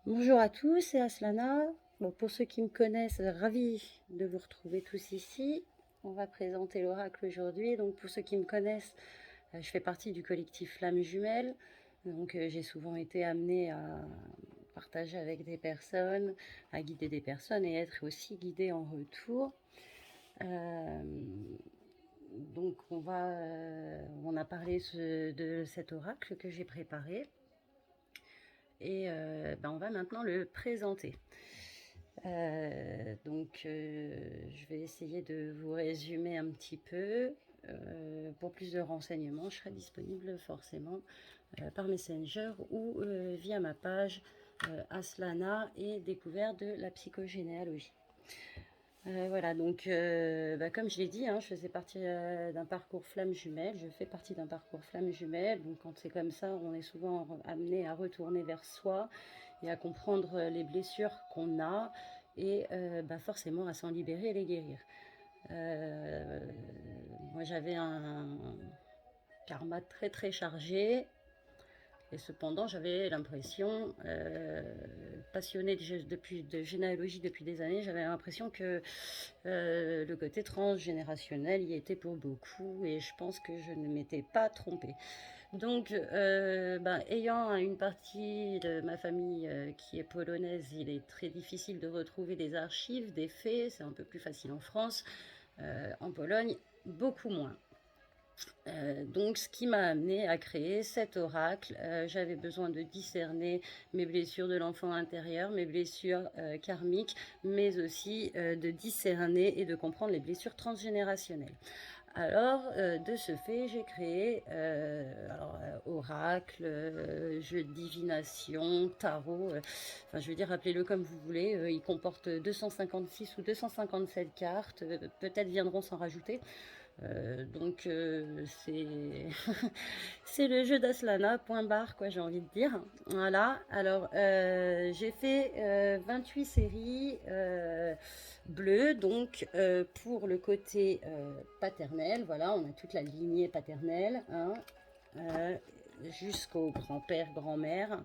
Bonjour à tous, c'est Aslana. Bon, pour ceux qui me connaissent, ravi de vous retrouver tous ici. On va présenter l'oracle aujourd'hui. Donc pour ceux qui me connaissent, je fais partie du collectif Flammes Jumelles. Donc j'ai souvent été amenée à partager avec des personnes, à guider des personnes et être aussi guidée en retour. Euh, donc on a parlé de cet oracle que j'ai préparé et on va maintenant le présenter. Je vais essayer de vous résumer un petit peu. Pour plus de renseignements, je serai disponible forcément par Messenger ou via ma page Aslana et découverte de la psychogénéalogie. Voilà, comme je l'ai dit, hein, je faisais partie d'un parcours flamme jumelle. Je fais partie d'un parcours flamme jumelle. Donc, quand c'est comme ça, on est souvent amené à retourner vers soi et à comprendre les blessures qu'on a et forcément à s'en libérer et les guérir. Euh, Moi, j'avais un karma très très chargé. Et cependant, j'avais l'impression, passionnée de généalogie depuis des années, j'avais l'impression que le côté transgénérationnel y était pour beaucoup et je pense que je ne m'étais pas trompée. Donc, ayant une partie de ma famille qui est polonaise, il est très difficile de retrouver des archives, des faits, c'est un peu plus facile en France. En Pologne, beaucoup moins. Donc, ce qui m'a amené à créer cet oracle, j'avais besoin de discerner mes blessures de l'enfant intérieur, mes blessures karmiques, mais aussi de discerner et de comprendre les blessures transgénérationnelles. Alors, de ce fait, j'ai créé oracle, jeu de divination, tarot, enfin, je veux dire, appelez-le comme vous voulez. Il comporte 256 ou 257 cartes, peut-être viendront s'en rajouter. C'est c'est le jeu d'Aslana, point barre, quoi, j'ai envie de dire. Voilà, alors j'ai fait 28 séries bleues, donc pour le côté paternel, voilà, on a toute la lignée paternelle, hein, euh, jusqu'au grand-père, grand-mère,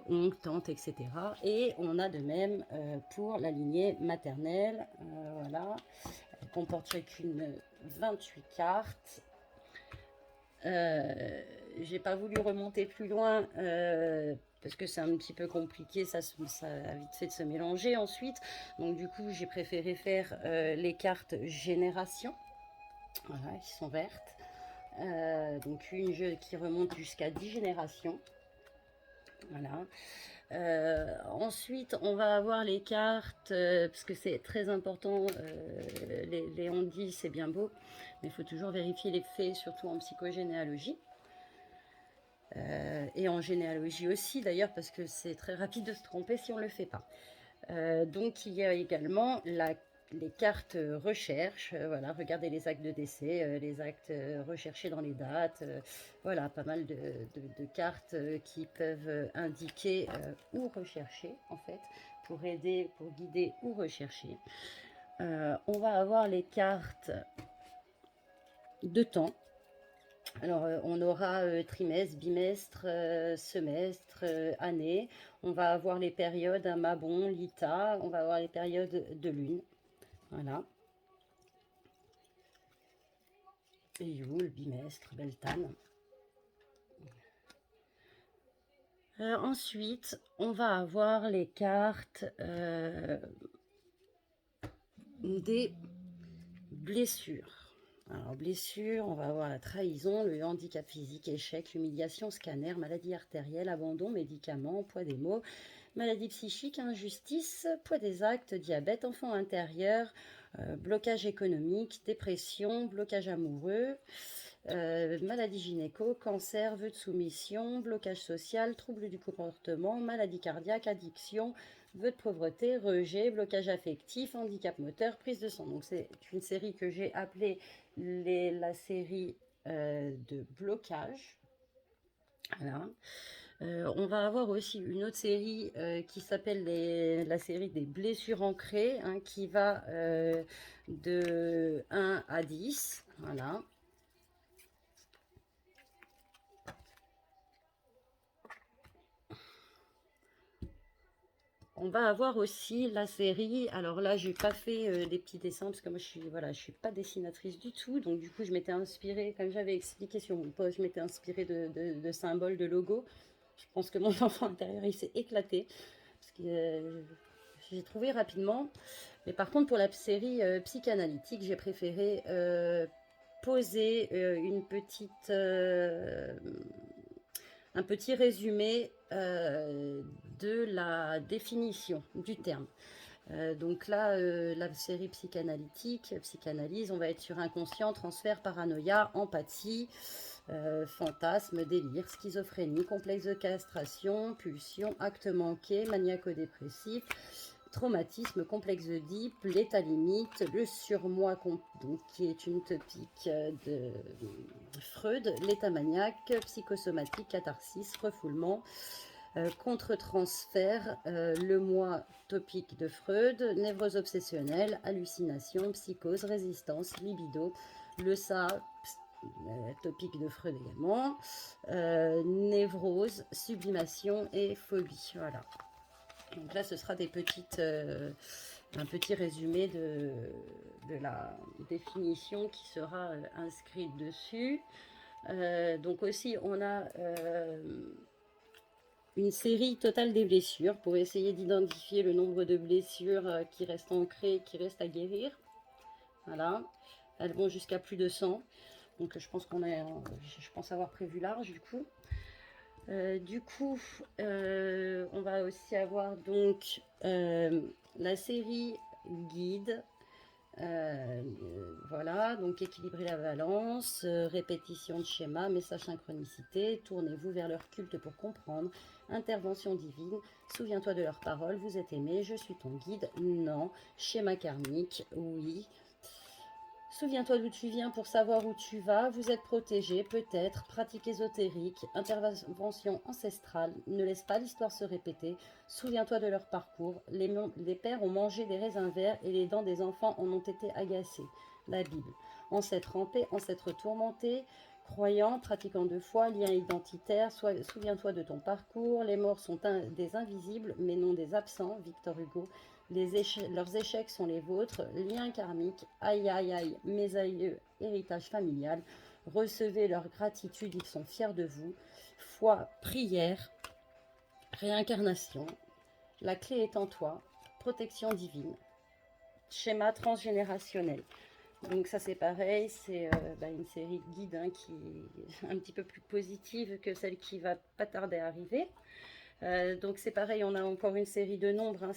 oncle, tante, etc. Et on a de même pour la lignée maternelle, voilà, elle comporte chacune 28 cartes. J'ai pas voulu remonter plus loin parce que c'est un petit peu compliqué, ça a vite fait de se mélanger ensuite. Donc du coup, j'ai préféré faire les cartes génération, voilà, qui sont vertes. Donc une jeu qui remonte jusqu'à 10 générations. Voilà. Ensuite, on va avoir les cartes, parce que c'est très important, les on-dit, c'est bien beau, mais il faut toujours vérifier les faits, surtout en psychogénéalogie. Et en généalogie aussi, d'ailleurs, parce que c'est très rapide de se tromper si on ne le fait pas. Donc, il y a également les cartes recherche, voilà, regardez les actes de décès, les actes recherchés dans les dates, voilà, pas mal de cartes qui peuvent indiquer ou rechercher, en fait, pour aider, pour guider ou rechercher. On va avoir les cartes de temps. Alors, on aura trimestre, bimestre, semestre, année. On va avoir les périodes à Mabon, Lita. On va avoir les périodes de lune. Voilà. Yule, bimestre, Beltane. Ensuite, on va avoir les cartes des blessures. Alors, blessures, on va avoir la trahison, le handicap physique, échec, humiliation, scanner, maladie artérielle, abandon, médicaments, poids des maux, maladie psychique, injustice, poids des actes, diabète, enfant intérieur, blocage économique, dépression, blocage amoureux, maladie gynéco, cancer, vœu de soumission, blocage social, trouble du comportement, maladie cardiaque, addiction, vœu de pauvreté, rejet, blocage affectif, handicap moteur, prise de sang. Donc c'est une série que j'ai appelée la série de blocage. Voilà. On va avoir aussi une autre série qui s'appelle la série des blessures ancrées, hein, qui va de 1 à 10. Voilà. on va avoir aussi la série. Alors là, j'ai pas fait des petits dessins parce que moi, je suis pas dessinatrice du tout. Donc du coup, je m'étais inspirée, comme j'avais expliqué sur mon post, je m'étais inspirée de symboles, de logos. Je pense que mon enfant intérieur, il s'est éclaté parce que j'ai trouvé rapidement. Mais par contre, pour la série psychanalytique, j'ai préféré poser un petit résumé de la définition du terme. Donc là, la série psychanalytique, psychanalyse, on va être sur inconscient, transfert, paranoïa, empathie, fantasme, délire, schizophrénie, complexe de castration, pulsion, acte manqué, maniaco-dépressif, traumatisme, complexe d'Oedipe, l'état limite, le surmoi qui est une topique de Freud, l'état maniaque, psychosomatique, catharsis, refoulement, contre-transfert, le moi topique de Freud, névrose obsessionnelle, hallucination, psychose, résistance, libido, le ça, topique de Freud également, névrose, sublimation et phobie. Voilà. Donc là, ce sera un petit résumé de la définition qui sera inscrite dessus. Donc aussi, on a une série totale des blessures pour essayer d'identifier le nombre de blessures qui restent ancrées, qui restent à guérir. Voilà, elles vont jusqu'à plus de 100. Donc je pense avoir prévu large du coup. On va aussi avoir donc la série guide. Voilà, donc équilibrer la balance, répétition de schéma, message synchronicité, tournez-vous vers leur culte pour comprendre, intervention divine, souviens-toi de leurs paroles, vous êtes aimé, je suis ton guide, non, schéma karmique, oui. Souviens-toi d'où tu viens pour savoir où tu vas. Vous êtes protégé, peut-être. Pratique ésotérique, intervention ancestrale. Ne laisse pas l'histoire se répéter. Souviens-toi de leur parcours. Les pères ont mangé des raisins verts et les dents des enfants en ont été agacées. La Bible. Ancêtres rampés, ancêtres tourmentés, croyants, pratiquants de foi, liens identitaires. Souviens-toi de ton parcours. Les morts sont des invisibles, mais non des absents. Victor Hugo. Leurs échecs sont les vôtres, liens karmiques, aïe aïe aïe, mes aïeux, héritage familial, recevez leur gratitude, ils sont fiers de vous, foi, prière, réincarnation, la clé est en toi, protection divine, schéma transgénérationnel. Donc ça c'est pareil, c'est une série de guides qui est un petit peu plus positive que celle qui va pas tarder à arriver. Donc c'est pareil, on a encore une série de nombres,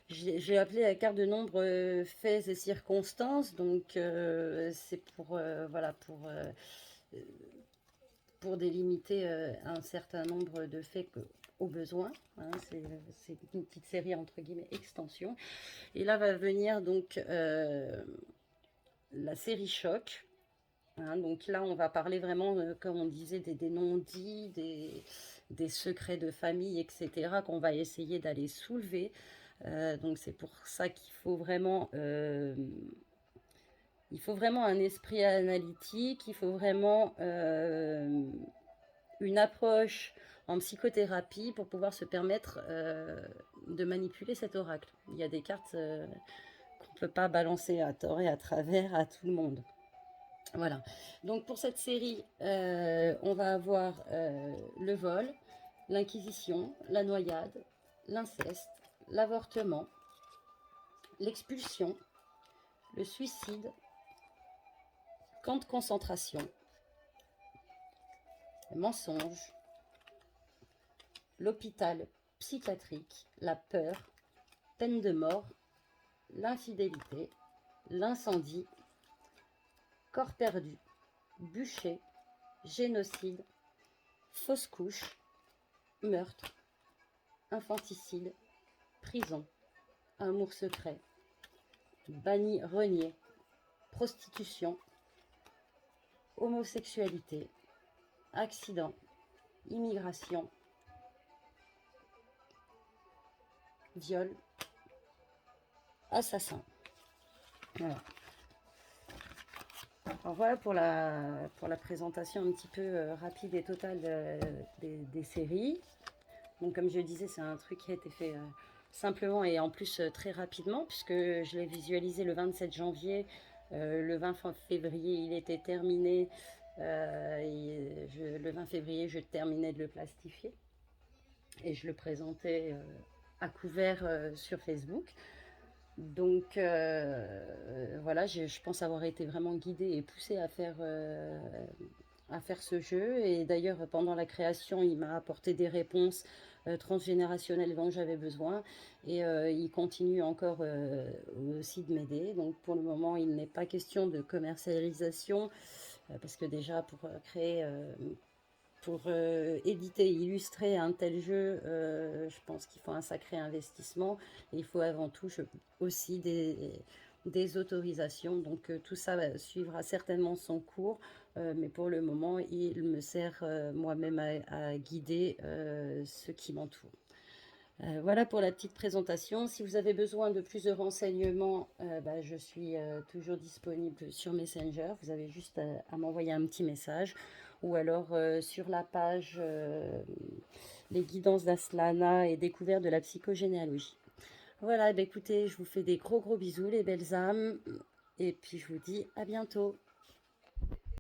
j'ai appelé la carte de nombres faits et circonstances, donc c'est pour délimiter un certain nombre de faits au besoin. Hein, c'est une petite série entre guillemets extension. Et là va venir donc la série choc. Hein, donc là on va parler vraiment, comme on disait, des non-dits, des secrets de famille, etc., qu'on va essayer d'aller soulever. Donc c'est pour ça qu'il faut vraiment un esprit analytique, il faut vraiment une approche en psychothérapie pour pouvoir se permettre de manipuler cet oracle. Il y a des cartes qu'on ne peut pas balancer à tort et à travers à tout le monde. Voilà, donc pour cette série, on va avoir le vol, l'inquisition, la noyade, l'inceste, l'avortement, l'expulsion, le suicide, camp de concentration, le mensonge, l'hôpital psychiatrique, la peur, peine de mort, l'infidélité, l'incendie, corps perdu, bûcher, génocide, fausse couche, meurtre, infanticide, prison, amour secret, banni, renié, prostitution, homosexualité, accident, immigration, viol, assassin. Voilà. Alors voilà pour la présentation un petit peu rapide et totale des séries. Donc comme je disais, c'est un truc qui a été fait simplement et en plus très rapidement, puisque je l'ai visualisé le 27 janvier. Le 20 février, il était terminé. Le 20 février, je terminais de le plastifier et je le présentais à couvert sur Facebook. Donc voilà, je pense avoir été vraiment guidée et poussée à faire ce jeu. Et d'ailleurs, pendant la création, il m'a apporté des réponses transgénérationnelles dont j'avais besoin. Et il continue encore aussi de m'aider. Donc pour le moment, il n'est pas question de commercialisation, parce que déjà, pour éditer et illustrer un tel jeu, je pense qu'il faut un sacré investissement. Et il faut avant tout aussi des autorisations. Donc tout ça suivra certainement son cours. Mais pour le moment, il me sert moi-même à guider ceux qui m'entourent. Voilà pour la petite présentation. Si vous avez besoin de plus de renseignements, bah, je suis toujours disponible sur Messenger. Vous avez juste à m'envoyer un petit message ou alors sur la page Les guidances d'Aslana et découverte de la psychogénéalogie. Voilà, bah, écoutez, je vous fais des gros bisous les belles âmes et puis je vous dis à bientôt.